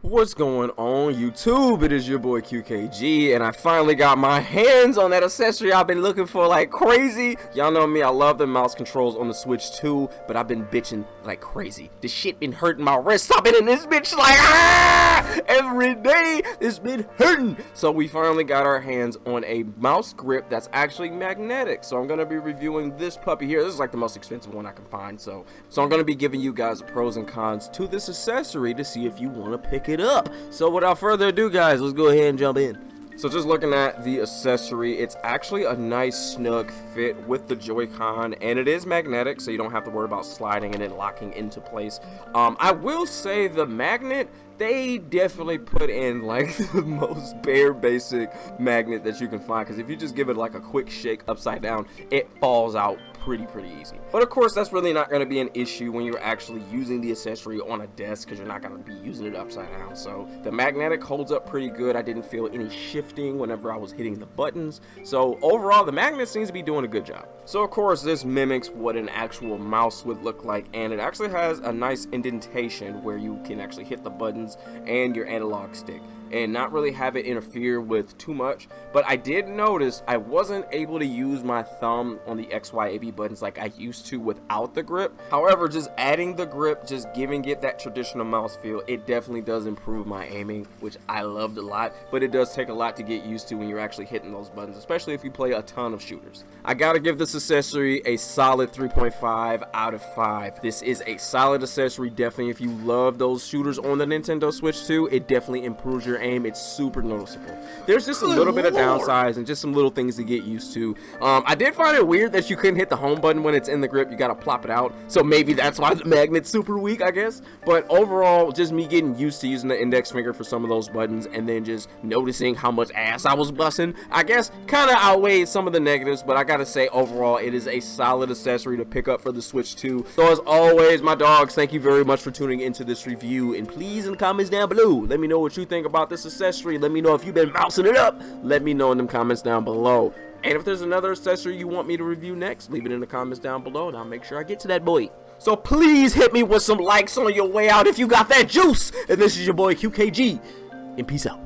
What's going on YouTube? It is your boy QKG, and I finally got my hands on that accessory I've been looking for like crazy. Y'all know me, I love the mouse controls on the Switch 2, but I've been bitching like crazy. This shit been hurting my wrist. I've been in this bitch like every day. It's been hurting. So we finally got our hands on a mouse grip that's actually magnetic. So I'm gonna be reviewing this puppy here. This is like the most expensive one I can find. So I'm gonna be giving you guys the pros and cons to this accessory to see if you want to pick it up. So without further ado, guys, let's go ahead and jump in. So just looking at the accessory, it's actually a nice snug fit with the Joy-Con, and it is magnetic, so you don't have to worry about sliding and it locking into place. I will say the magnet, they definitely put in like the most bare basic magnet that you can find, because if you just give it like a quick shake upside down, it falls out pretty easy. But of course, that's really not going to be an issue when you're actually using the accessory on a desk, because you're not going to be using it upside down. So the magnetic holds up pretty good. I didn't feel any shifting whenever I was hitting the buttons. So overall, the magnet seems to be doing a good job. So of course, this mimics what an actual mouse would look like, and it actually has a nice indentation where you can actually hit the buttons and your analog stick and not really have it interfere with too much. But I did notice I wasn't able to use my thumb on the XYAB buttons like I used to without the grip. However, just adding the grip, just giving it that traditional mouse feel, it definitely does improve my aiming, which I loved a lot. But it does take a lot to get used to when you're actually hitting those buttons, especially if you play a ton of shooters. I gotta give this accessory a solid 3.5 out of 5. This is a solid accessory. Definitely, if you love those shooters on the Nintendo Switch 2, it definitely improves your aim. It's super noticeable. There's just a little bit of downsides and just some little things to get used to. I did find it weird that you couldn't hit the home button when it's in the grip. You gotta plop it out, so maybe that's why the magnet's super weak, I guess. But overall, just me getting used to using the index finger for some of those buttons, and then just noticing how much ass I was busting, I guess kind of outweighed some of the negatives. But I gotta say, overall, it is a solid accessory to pick up for the Switch 2. So as always, my dogs, thank you very much for tuning into this review, and please in the comments down below, let me know what you think about this accessory. Let me know if you've been mousing it up. Let me know in the comments down below. And if there's another accessory you want me to review next, leave it in the comments down below, and I'll make sure I get to that boy. So please hit me with some likes on your way out if you got that juice. And this is your boy QKG, and peace out.